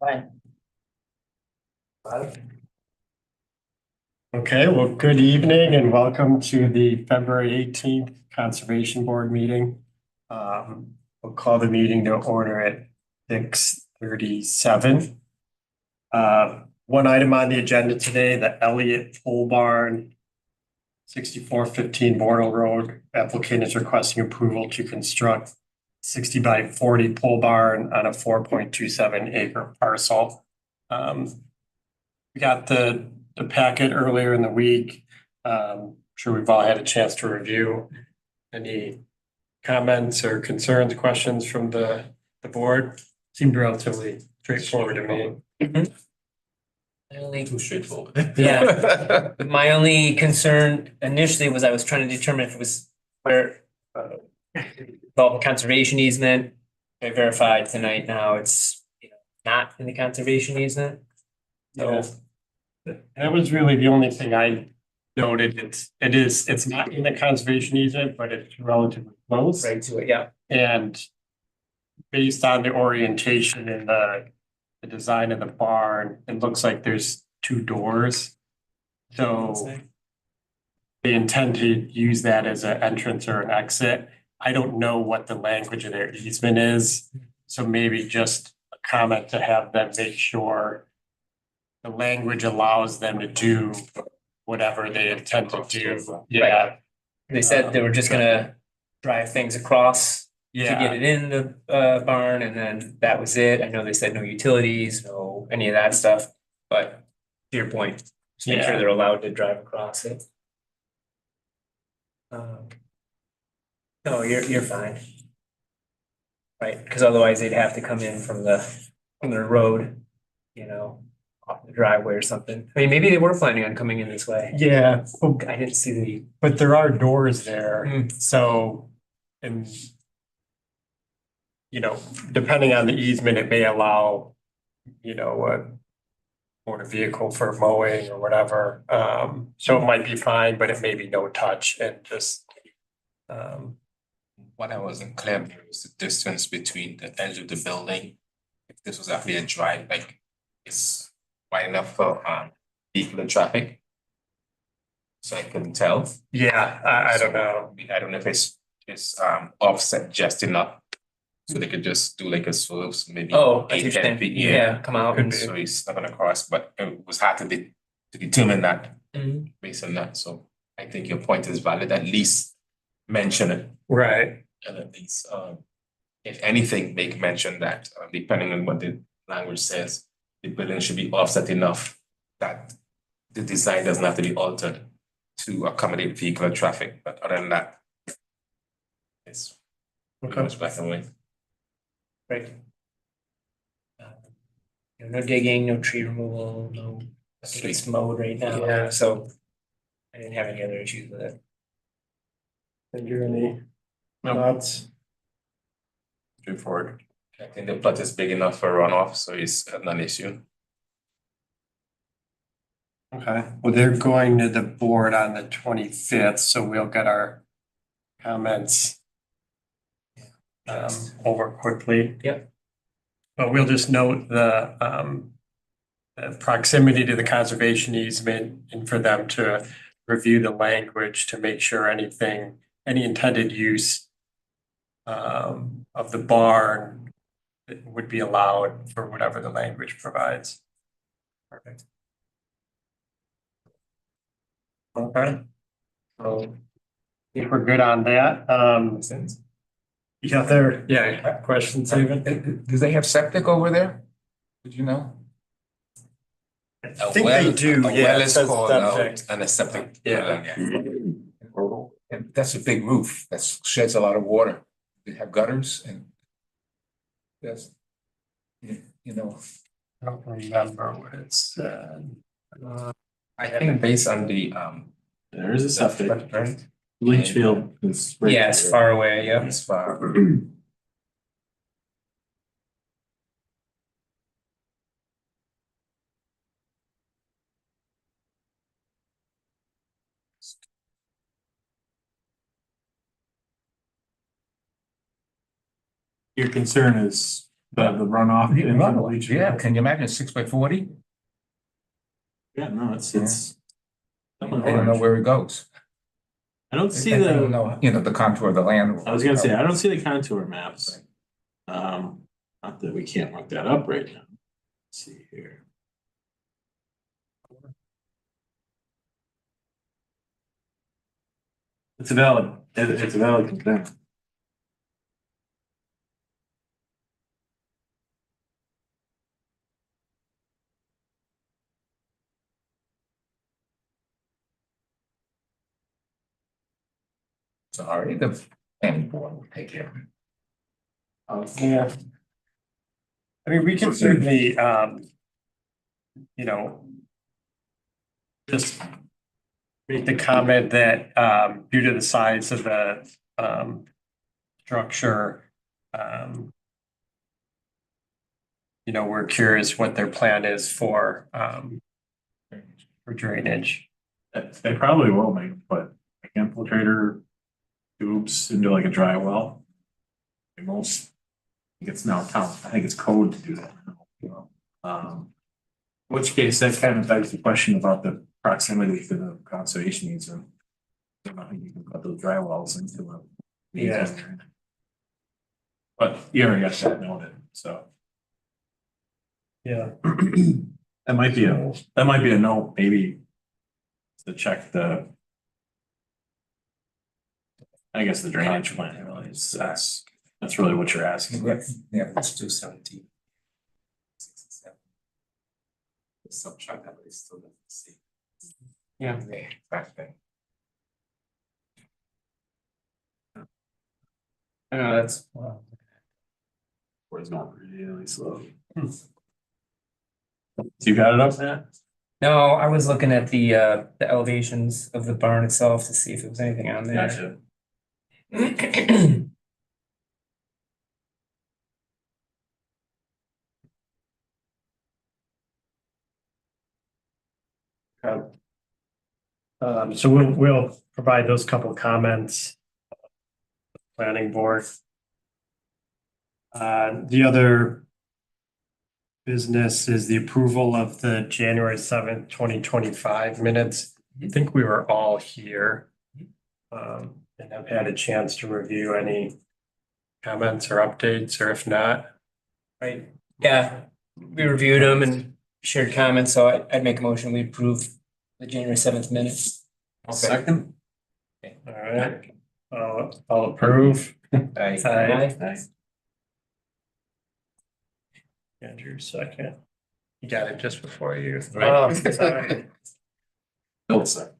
Right. Okay, well, good evening and welcome to the February 18th Conservation Board meeting. We'll call the meeting to order at 6:37. One item on the agenda today, the Elliott Pole Barn, 6415 Bornell Road. Applicant is requesting approval to construct 60 by 40 pole barn on a 4.27 acre parcel. We got the packet earlier in the week. Sure we've all had a chance to review. Any comments or concerns, questions from the board? Seemed relatively straightforward to me. My only, Too straightforward. Yeah. my only concern initially was I was trying to determine if it was where involved conservation easement. I verified tonight now it's, not in the conservation easement. So, That was really the only thing I noted. It's not in the conservation easement, but it's relatively close. right to it, yeah. And based on the orientation and the design of the barn, it looks like there's two doors. So they intend to use that as an entrance or an exit. I don't know what the language of their easement is, so maybe just a comment to have them make sure the language allows them to do whatever they intend to do. Yeah, They said they were just gonna drive things across to get yeah, it in the barn and then that was it. I know they said no utilities, no any of that stuff, but to your point, just make sure Yeah. they're allowed to drive across it. No, you're fine. Right, because otherwise they'd have to come in from the road, off the driveway or something. I mean, maybe they were planning on coming in this way. yeah. Well, I didn't see the. but there are doors there, Mm. so, and depending on the easement, it may allow, a motor vehicle for mowing or whatever. So it might be fine, but it may be no touch and just, What I wasn't clear about was the distance between the edge of the building. If this was actually a drive, like it's wide enough for vehicular traffic. So I couldn't tell. yeah, I don't know. I don't know if it's offset just enough. So they could just do like a slope, maybe Oh, I see what 8, you're 10 saying. feet, Yeah, come out and. So he's not gonna cross, but it was hard to determine that Mhm. based on that. So I think your point is valid, at least mention it. Right, And at least, if anything, make mention that, depending on what the language says, the building should be offset enough that the design doesn't have to be altered to accommodate vehicular traffic, but other than that, it's pretty okay. much black and white. Right. No digging, no tree removal, no, I think it's mowed right now. Yeah. So I didn't have any other issues with it. And you any No. thoughts? Straightforward. I think the plot is big enough for runoff, so it's not an issue. Okay, well, they're going to the board on the 25th, so we'll get our comments over quickly. Yep. But we'll just note the proximity to the conservation easement and for them to review the language to make sure any intended use of the barn would be allowed for whatever the language provides. Perfect. Okay. So I think we're good on that. Questions, David? Do they have septic over there? Did you know? I think they do, A yeah. well it is says called septic. out and a septic. Yeah. And that's a big roof. That sheds a lot of water. They have gutters and that's, I don't remember what it said. I think based on the There is a septic. footprint, Leach field is. right Yeah, it's there. far away, yeah. it's far. Your concern is The runoff. You into run the a leach Yeah, field. can you imagine 6 by 40? Yeah, no, it's. I don't know where it goes. I don't see I don't the, know, the contour of the land. I was gonna say, I don't see the contour maps. Not that we can't look that up right now. Let's see here. It's a valid, it's a valid concern. Sorry, the planning board will take care of it. Yeah. I mean, we can certainly, just make the comment that, due to the size of the, structure, we're curious what their plan is for drainage. They probably will put like infiltrator tubes into like a dry well. And most, I think it's now town, I think it's code to do that now. In which case that kind of begs the question about the proximity to the conservation easement. I don't think you can put those dry wells into a. Yeah. But you already got that noted, so. Yeah. That might be a note, maybe. To check the. I guess the drainage plan really is, that's really what you're asking. Yeah, Let's do 17. 67. Subtract that, but it's still the same. Yeah. Exactly. I know that's, Or it's not really slow. So you got it up, Matt? no, I was looking at the elevations of the barn itself to see if there was anything on there. Gotcha. So we'll provide those couple comments. Planning board. The other business is the approval of the January 7th, 2025 minutes. I think we were all here. And have had a chance to review any comments or updates, or if not. Right, yeah, we reviewed them and shared comments, so I'd make a motion, we approve the January 7th minutes. Second. All right, I'll approve. Aye. Andrew, second. You got it just before you. Right. Oh, sorry.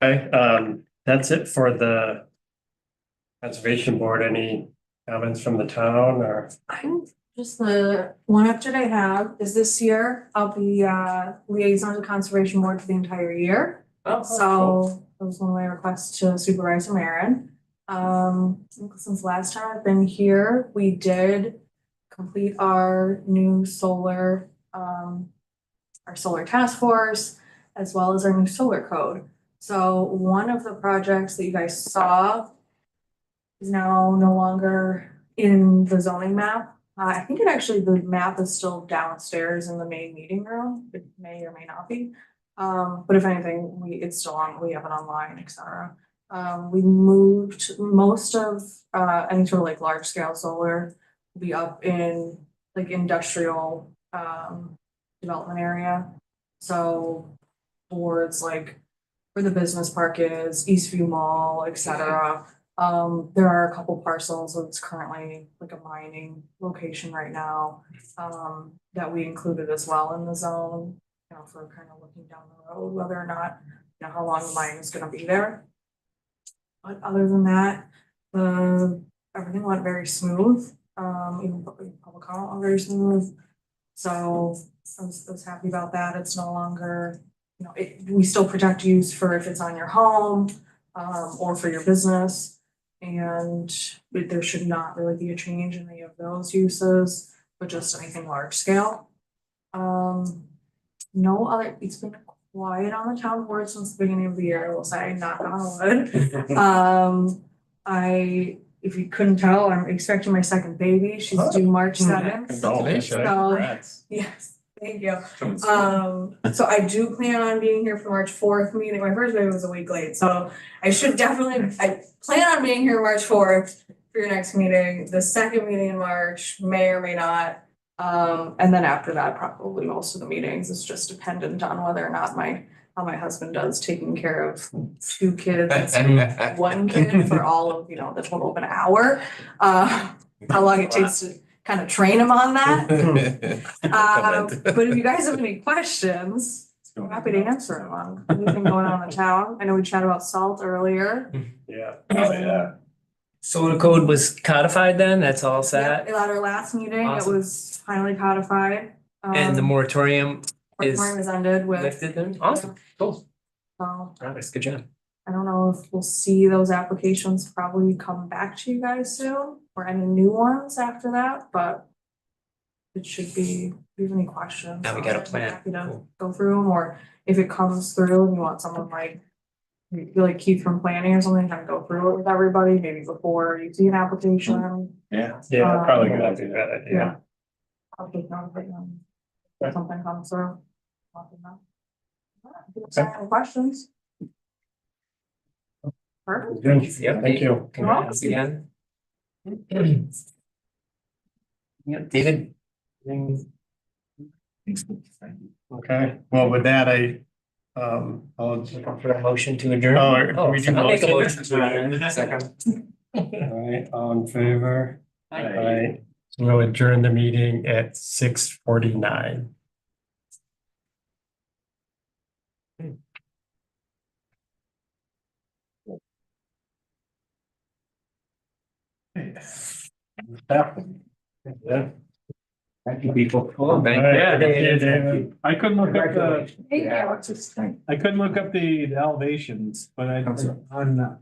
Okay, that's it for the conservation board. Any comments from the town or? I'm just the one update I have is this year, I'll be liaison to conservation board for the entire year. So that was one of my requests to Supervisor Marin. Since last time I've been here, we did complete our new solar, our solar task force, as well as our new solar code. So one of the projects that you guys saw is now no longer in the zoning map. I think it actually, the map is still downstairs in the main meeting room. It may or may not be. But if anything, it's still on, we have it online, et cetera. We moved most of any sort of like large scale solar will be up in like industrial development area. So towards like where the business park is, Eastview Mall, et cetera. There are a couple parcels that's currently like a mining location right now, that we included as well in the zone, for kind of looking down the road, whether or not, how long the mine is gonna be there. But other than that, everything went very smooth, even public comment went very smooth. So I was happy about that. It's no longer, we still protect use for if it's on your home, or for your business. And there should not really be a change in any of those uses, but just anything large scale. No other, it's been quiet on the town board since the beginning of the year, I will say, knock on wood. I if you couldn't tell, I'm expecting my second baby. She's due March 7th. Congratulations. So, yes, thank you. So I do plan on being here for the March 4th meeting. My first baby was a week late, so I plan on being here March 4th for your next meeting. The second meeting in March may or may not. And then after that, probably most of the meetings is just dependent on whether or not how my husband does taking care of 2 kids, 1 kid for all of, the total of an hour. How long it takes to kind of train him on that. But if you guys have any questions, I'm happy to answer them on anything going on in the town. I know we chatted about salt earlier. Yeah. Oh, yeah. Solar code was codified then, that's all Yep, set, at our last meeting, it Awesome. was finally codified. and the moratorium is Moratorium is ended with. lifted then, awesome, cool, So nice, good job. I don't know if we'll see those applications probably come back to you guys soon, or any new ones after that, but it should be, if you have any questions. Now we got a I'm plan. happy to Cool. go through them, or if it comes through and you want someone like, you feel like Keith from planning or something, kind of go through it with everybody, maybe before you see an application. Yeah. Yeah, probably Um, gonna be that idea. Yeah. I'll take note of it when something comes through. Let me know. If you have any questions? Perfect. Yep, Thank you. Congrats again. Yeah, David. Okay, well, with that, I'll. Looking for a motion to adjourn. Oh, we do I'll make a motion. motion to adjourn. Second. All right, all in favor? Aye. Aye. So we'll adjourn the meeting at 6:49. Yeah. Thank you, people. Thank Yeah, you. thank you, David. I couldn't look up the, Thank you. I couldn't look up the elevations, but I'm sorry. on